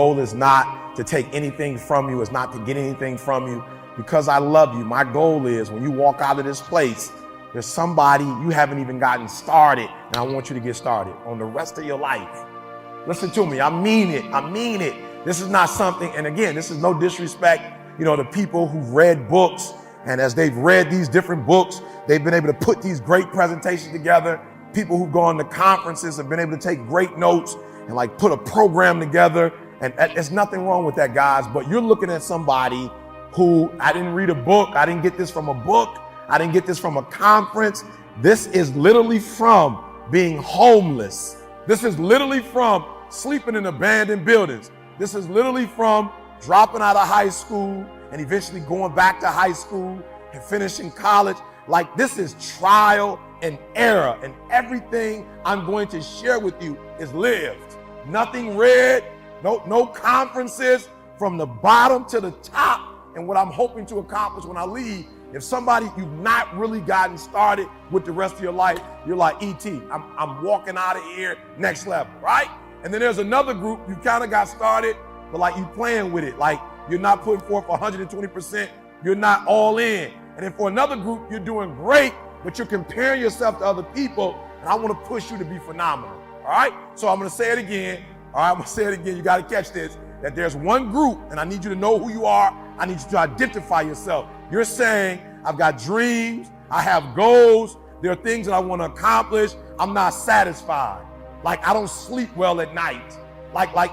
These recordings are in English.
goal is not to take anything from you, is not to get anything from you. Because I love you, my goal is when you walk out of this place, there's somebody you haven't even gotten started, and I want you to get started on the rest of your life. Listen to me, I mean it, I mean it. This is not something, and again, this is no disrespect, to people who've read books, and as they've read these different books, they've been able to put these great presentations together. People who've gone to conferences have been able to take great notes and put a program together. And there's nothing wrong with that, guys, but you're looking at somebody who, I didn't read a book, I didn't get this from a book, I didn't get this from a conference. This is literally from being homeless. This is literally from sleeping in abandoned buildings. This is literally from dropping out of high school and eventually going back to high school and finishing college. This is trial and error, and everything I'm going to share with you is lived. Nothing read, no conferences, from the bottom to the top. And what I'm hoping to accomplish when I leave, if somebody you've not really gotten started with the rest of your life, you're like, E.T., I'm walking out of here next level, right? And then there's another group, you kind of got started, but you playing with it. You're not putting forth 120%, you're not all in. And then for another group, you're doing great, but you're comparing yourself to other people, and I want to push you to be phenomenal, all right? So I'm going to say it again. All right, I'm going to say it again. You got to catch this, that there's one group, and I need you to know who you are. I need you to identify yourself. You're saying, I've got dreams, I have goals, there are things that I want to accomplish. I'm not satisfied. I don't sleep well at night.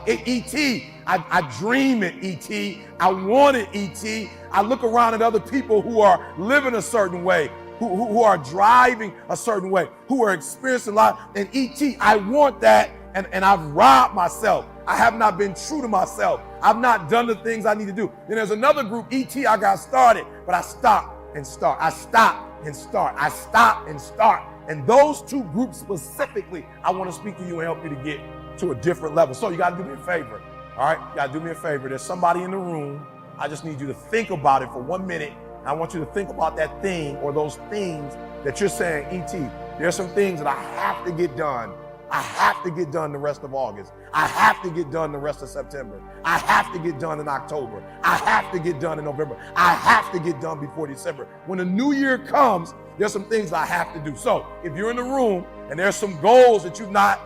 E.T., I dream it, E.T., I want it, E.T., I look around at other people who are living a certain way, who are driving a certain way, who are experiencing a lot, and E.T., I want that, and I've robbed myself. I have not been true to myself. I've not done the things I need to do. Then there's another group, E.T., I got started, but I stop and start. I stop and start. I stop and start. And those two groups specifically, I want to speak to you and help you to get to a different level. So you got to do me a favor. All right, you got to do me a favor. There's somebody in the room. I just need you to think about it for 1 minute. I want you to think about that thing or those things that you're saying, E.T., there's some things that I have to get done. I have to get done the rest of August. I have to get done the rest of September. I have to get done in October. I have to get done in November. I have to get done before December. When the new year comes, there's some things I have to do. So if you're in the room and there's some goals that you've not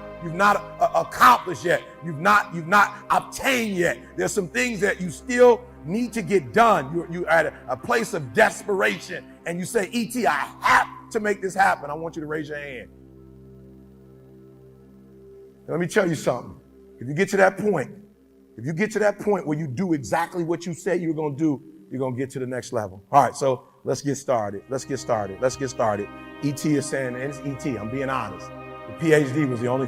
accomplished yet, you've not obtained yet, there's some things that you still need to get done. You're at a place of desperation and you say, E.T., I have to make this happen. I want you to raise your hand. Let me tell you something. If you get to that point where you do exactly what you say you're going to do, you're going to get to the next level. All right, so let's get started. E.T. is saying, and it's E.T., I'm being honest. The PhD was the only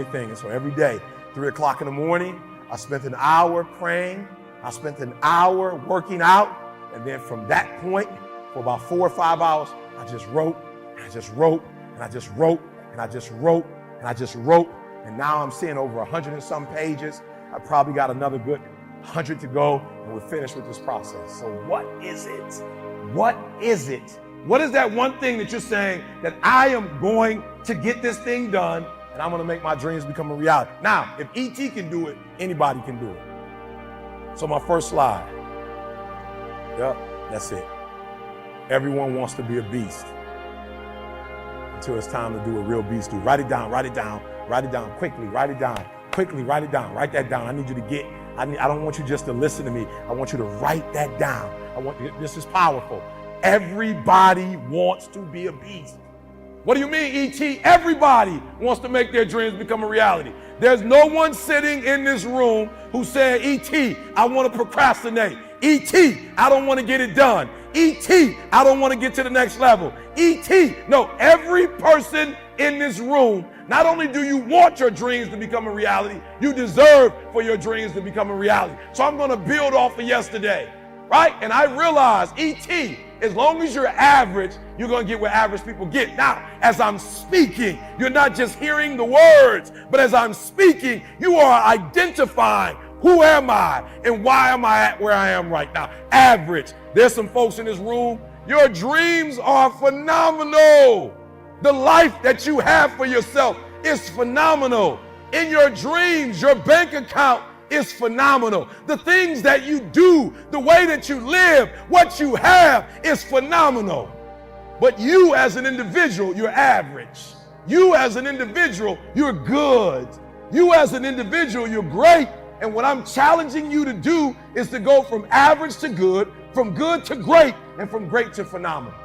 thing. And so every day, 3 o'clock in the morning, I spent an hour praying. I spent an hour working out. And then from that point, for about 4 or 5 hours, I just wrote, and I just wrote, and I just wrote, and I just wrote, and I just wrote, and now I'm seeing over 100 and some pages. I probably got another good 100 to go, and we're finished with this process. So what is it? What is it? What is that one thing that you're saying that I am going to get this thing done, and I'm going to make my dreams become a reality? Now, if E.T. can do it, anybody can do it. So my first slide. Yep, that's it. Everyone wants to be a beast. Until it's time to do a real beast do. Write it down quickly, write it down, write that down. I need you to get, I don't want you just to listen to me. I want you to write that down. This is powerful. Everybody wants to be a beast. What do you mean, E.T.? Everybody wants to make their dreams become a reality. There's no one sitting in this room who said, E.T., I want to procrastinate. E.T., I don't want to get it done. E.T., I don't want to get to the next level. E.T., no, every person in this room, not only do you want your dreams to become a reality, you deserve for your dreams to become a reality. So I'm going to build off of yesterday, right? And I realize, E.T., as long as you're average, you're going to get where average people get. Now, as I'm speaking, you're not just hearing the words, but as I'm speaking, you are identifying who am I and why am I at where I am right now. Average. There's some folks in this room, your dreams are phenomenal. The life that you have for yourself is phenomenal. In your dreams, your bank account is phenomenal. The things that you do, the way that you live, what you have is phenomenal. But you as an individual, you're average. You as an individual, you're good. You as an individual, you're great. And what I'm challenging you to do is to go from average to good, from good to great, and from great to phenomenal.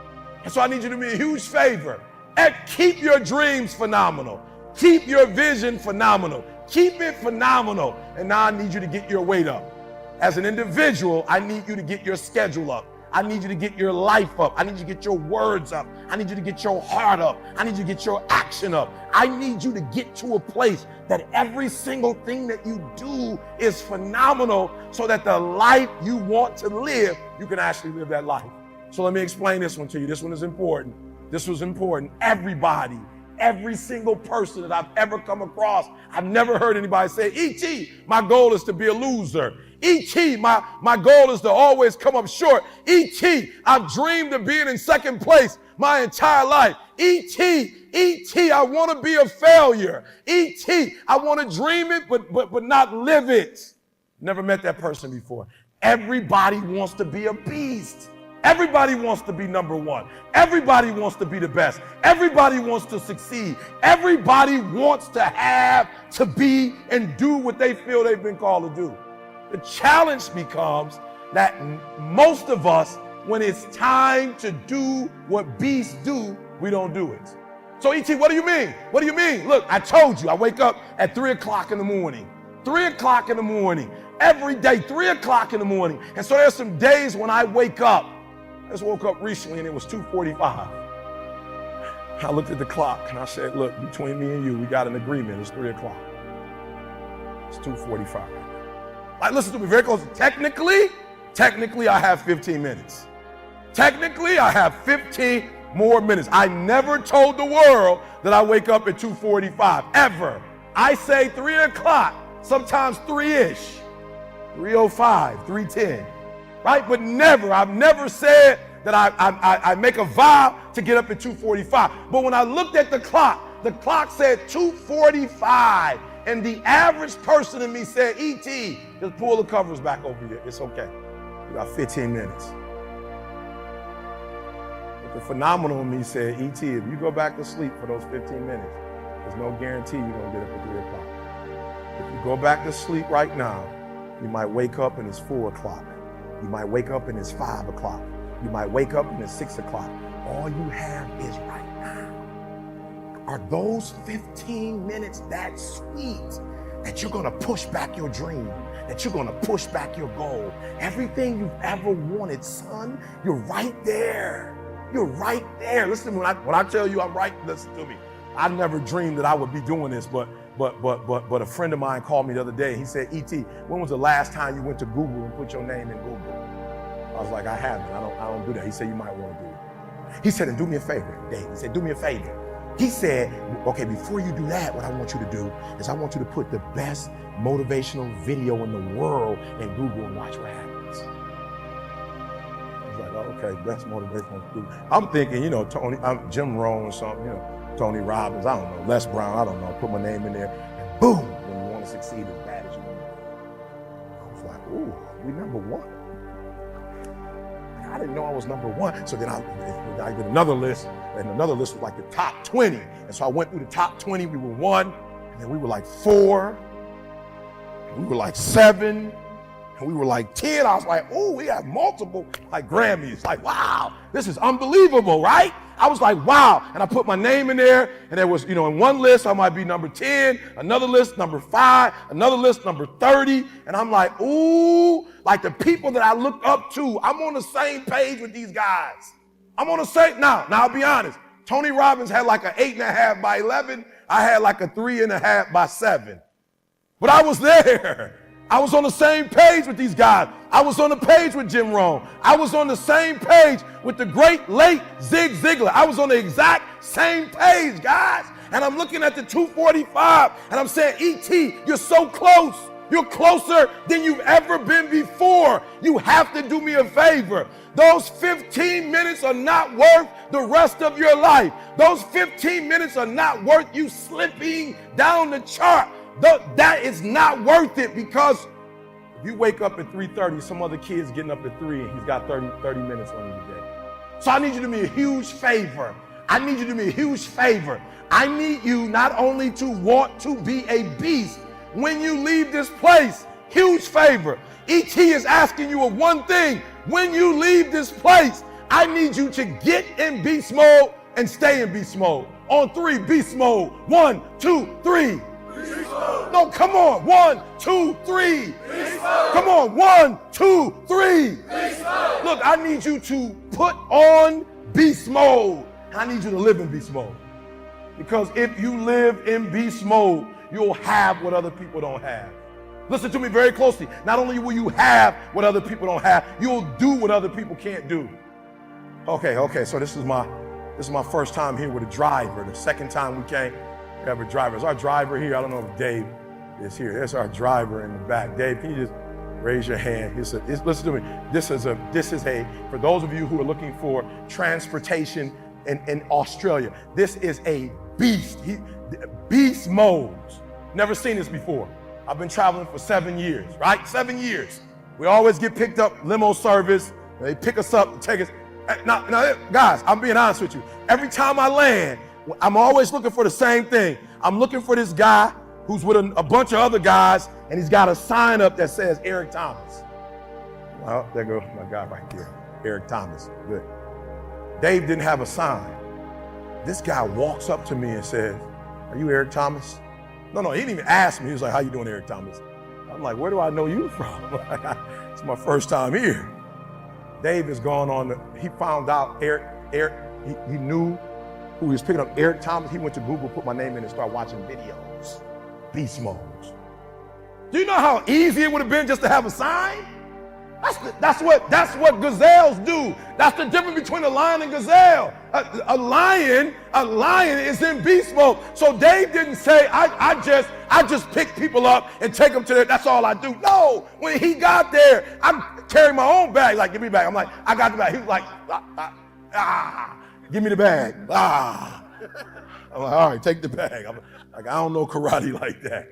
And so I need you to do me a huge favor and keep your dreams phenomenal. Keep your vision phenomenal. Keep it phenomenal. And now I need you to get your weight up. As an individual, I need you to get your schedule up. I need you to get your life up. I need you to get your words up. I need you to get your heart up. I need you to get your action up. I need you to get to a place that every single thing that you do is phenomenal so that the life you want to live, you can actually live that life. So let me explain this one to you. This one is important. This was important. Everybody, every single person that I've ever come across, I've never heard anybody say, E.T., my goal is to be a loser. E.T., my goal is to always come up short. E.T., I've dreamed of being in second place my entire life. E.T., I want to be a failure. E.T., I want to dream it, but not live it. Never met that person before. Everybody wants to be a beast. Everybody wants to be number one. Everybody wants to be the best. Everybody wants to succeed. Everybody wants to have, to be, and do what they feel they've been called to do. The challenge becomes that most of us, when it's time to do what beasts do, we don't do it. So E.T., what do you mean? What do you mean? Look, I told you, I wake up at 3 o'clock in the morning. 3 o'clock in the morning. Every day, 3 o'clock in the morning. And so there's some days when I wake up. I just woke up recently and it was 2:45. I looked at the clock and I said, look, between me and you, we got an agreement. It's 3 o'clock. It's 2:45. Like, listen to me very closely. Technically, I have 15 minutes. Technically, I have 15 more minutes. I never told the world that I wake up at 2:45, ever. I say 3 o'clock, sometimes 3-ish, 3:05, 3:10. Right? But never, I've never said that I make a vow to get up at 2:45. But when I looked at the clock said 2:45. And the average person in me said, E.T., just pull the covers back over here. It's okay. We got 15 minutes. But the phenomenal in me said, E.T., if you go back to sleep for those 15 minutes, there's no guarantee you're going to get up at 3 o'clock. If you go back to sleep right now, you might wake up and it's 4 o'clock. You might wake up and it's 5 o'clock. You might wake up and it's 6 o'clock. All you have is right now. Are those 15 minutes that sweet that you're gonna push back your dream, that you're gonna push back your goal? Everything you've ever wanted, son, you're right there. You're right there. Listen to me, when I tell you I'm right, listen to me. I never dreamed that I would be doing this, but a friend of mine called me the other day. He said, E.T., when was the last time you went to Google and put your name in Google? I was like, I haven't. I don't do that. He said, you might want to do it. He said, and do me a favor, Dave. He said, do me a favor. He said, okay, before you do that, what I want you to do is I want you to put the best motivational video in the world in Google and watch what happens. I was like, oh, okay, best motivational video. I'm thinking, I'm Jim Rohn or something, Tony Robbins, I don't know, Les Brown, I don't know, put my name in there, and boom, when you want to succeed as bad as you want. I was like, ooh, we number one. I didn't know I was number one. So then I did another list, and another list was like the top 20. And so I went through the top 20, we were 1, and then we were like 4, and we were like 7, and we were like 10. I was like, oh, we have multiple like Grammys. Like, wow, this is unbelievable, right? I was like, wow. And I put my name in there, and there was, in one list, I might be number 10, another list, number 5, another list, number 30. And I'm like, ooh, like the people that I look up to, I'm on the same page with these guys. I'm on the same, now I'll be honest. Tony Robbins had like an 8.5 by 11. I had like a 3.5 by 7. But I was there. I was on the same page with these guys. I was on the page with Jim Rohn. I was on the same page with the great late Zig Ziglar. I was on the exact same page, guys. And I'm looking at the 2:45 and I'm saying, E.T., you're so close. You're closer than you've ever been before. You have to do me a favor. Those 15 minutes are not worth the rest of your life. Those 15 minutes are not worth you slipping down the chart. That is not worth it, because if you wake up at 3:30, some other kid's getting up at 3 and he's got 30 minutes on you today. So I need you to do me a huge favor. I need you to do me a huge favor. I need you not only to want to be a beast when you leave this place. Huge favor. ET is asking you of one thing. When you leave this place, I need you to get in beast mode and stay in beast mode. On 3, beast mode. 1, 2, 3. Beast mode. No, come on. 1, 2, 3. Beast mode. Come on. 1, 2, 3. Beast mode. Look, I need you to put on beast mode. I need you to live in beast mode. Because if you live in beast mode, you'll have what other people don't have. Listen to me very closely. Not only will you have what other people don't have, you'll do what other people can't do. Okay, so this is my first time here with a driver. The second time we came, we have a driver. Is our driver here? I don't know if Dave is here. There's our driver in the back. Dave, can you just raise your hand? Listen to me. This is a, for those of you who are looking for transportation in Australia, this is a beast. Beast modes. Never seen this before. I've been traveling for 7 years, right? 7 years. We always get picked up, limo service. They pick us up and take us. Now, guys, I'm being honest with you. Every time I land, I'm always looking for the same thing. I'm looking for this guy who's with a bunch of other guys, and he's got a sign up that says Eric Thomas. Well, there goes my guy right there, Eric Thomas. Good. Dave didn't have a sign. This guy walks up to me and says, "Are you Eric Thomas?" No, he didn't even ask me. He was like, "How you doing, Eric Thomas?" I'm like, "Where do I know you from?" It's my first time here. Dave has gone on, he found out Eric, he knew who he was picking up, Eric Thomas. He went to Google, put my name in and started watching videos, beast modes. Do you know how easy it would have been just to have a sign? That's what gazelles do. That's the difference between a lion and gazelle. A lion is in beast mode. So Dave didn't say, I just pick people up and take them to there. That's all I do. No, when he got there, I'm carrying my own bag. Like, give me the bag. I'm like, I got the bag. He was like, give me the bag. I'm like, all right, take the bag. I'm like, I don't know karate like that.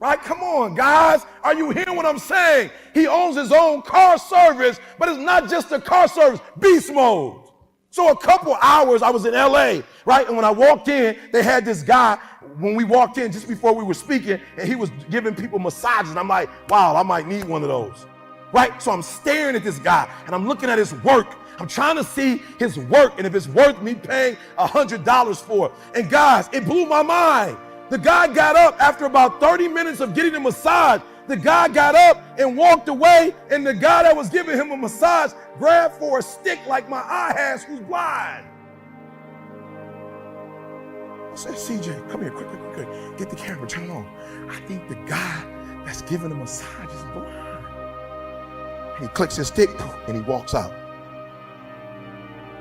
Right? Come on, guys. Are you hearing what I'm saying? He owns his own car service, but it's not just a car service, beast mode. So a couple hours, I was in LA, right? And when I walked in, they had this guy, when we walked in just before we were speaking, and he was giving people massages. And I'm like, wow, I might need one of those. Right? So I'm staring at this guy, and I'm looking at his work. I'm trying to see his work, and if it's worth me paying $100 for it. And guys, it blew my mind. The guy got up after about 30 minutes of getting a massage. The guy got up and walked away, and the guy that was giving him a massage grabbed for a stick like my eye has, who's blind. I said, CJ, come here, quick. Get the camera, turn it on. I think the guy that's giving a massage is blind. And he clicks his stick, and he walks out.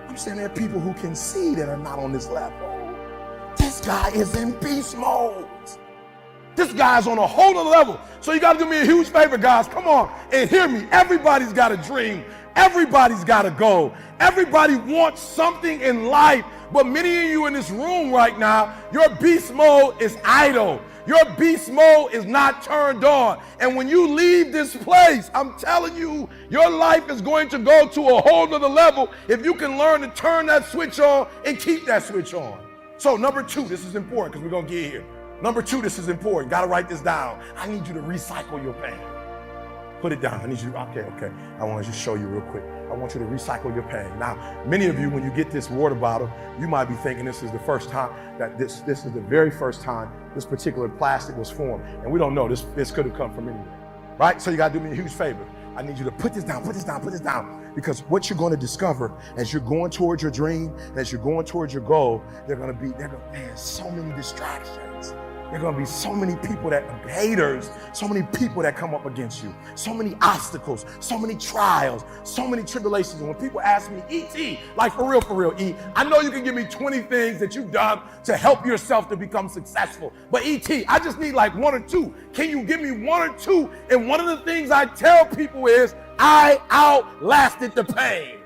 I'm saying there are people who can see that are not on this level. This guy is in beast mode. This guy's on a whole other level. So you got to do me a huge favor, guys. Come on and hear me. Everybody's got a dream. Everybody's got a goal. Everybody wants something in life. But many of you in this room right now, your beast mode is idle. Your beast mode is not turned on. And when you leave this place, I'm telling you, your life is going to go to a whole nother level if you can learn to turn that switch on and keep that switch on. So number 2, this is important because we're going to get here. Number 2, this is important. Got to write this down. I need you to recycle your pain. Put it down. I need you to, okay. I want to just show you real quick. I want you to recycle your pain. Now, many of you, when you get this water bottle, you might be thinking this is the first time that this is the very first time this particular plastic was formed. And we don't know. This could have come from anywhere. Right? So you got to do me a huge favor. I need you to put this down. Because what you're going to discover as you're going towards your dream, as you're going towards your goal, man, so many distractions. There are going to be so many people haters, so many people that come up against you, so many obstacles, so many trials, so many tribulations. And when people ask me, E.T., like for real, E, I know you can give me 20 things that you've done to help yourself to become successful. But E.T., I just need like 1 or 2. Can you give me 1 or 2? And one of the things I tell people is, I outlasted the pain.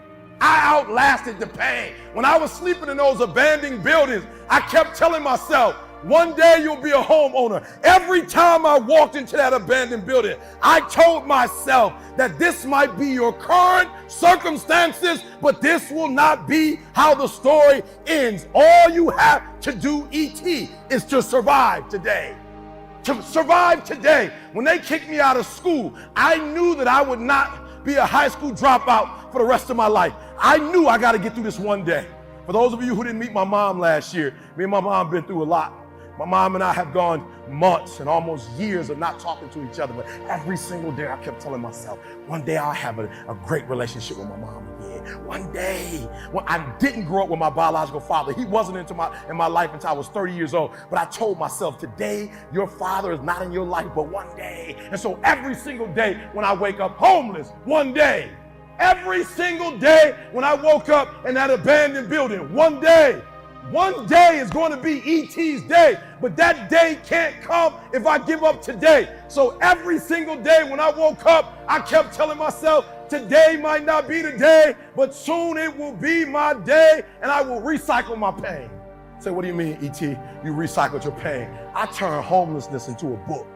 When I was sleeping in those abandoned buildings, I kept telling myself, One day you'll be a homeowner. Every time I walked into that abandoned building, I told myself that this might be your current circumstances, but this will not be how the story ends. All you have to do, E.T., is to survive today. To survive today. When they kicked me out of school, I knew that I would not be a high school dropout for the rest of my life. I knew I got to get through this one day. For those of you who didn't meet my mom last year, me and my mom been through a lot. My mom and I have gone months and almost years of not talking to each other, but every single day I kept telling myself, one day I'll have a great relationship with my mom again. One day. Well, I didn't grow up with my biological father. He wasn't in my life until I was 30 years old. But I told myself, today your father is not in your life, but one day. And so every single day when I wake up homeless, one day. Every single day when I woke up in that abandoned building, one day. One day is going to be E.T.'s day, but that day can't come if I give up today. So every single day when I woke up, I kept telling myself, today might not be the day, but soon it will be my day, and I will recycle my pain. Say, what do you mean, E.T.? You recycled your pain. I turned homelessness into a book.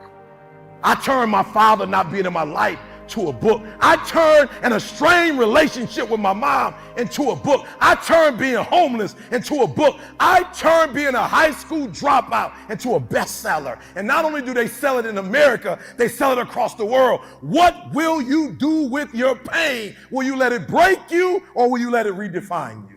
I turned my father not being in my life to a book. I turned an estranged relationship with my mom into a book. I turned being homeless into a book. I turned being a high school dropout into a bestseller. And not only do they sell it in America, they sell it across the world. What will you do with your pain? Will you let it break you, or will you let it redefine you?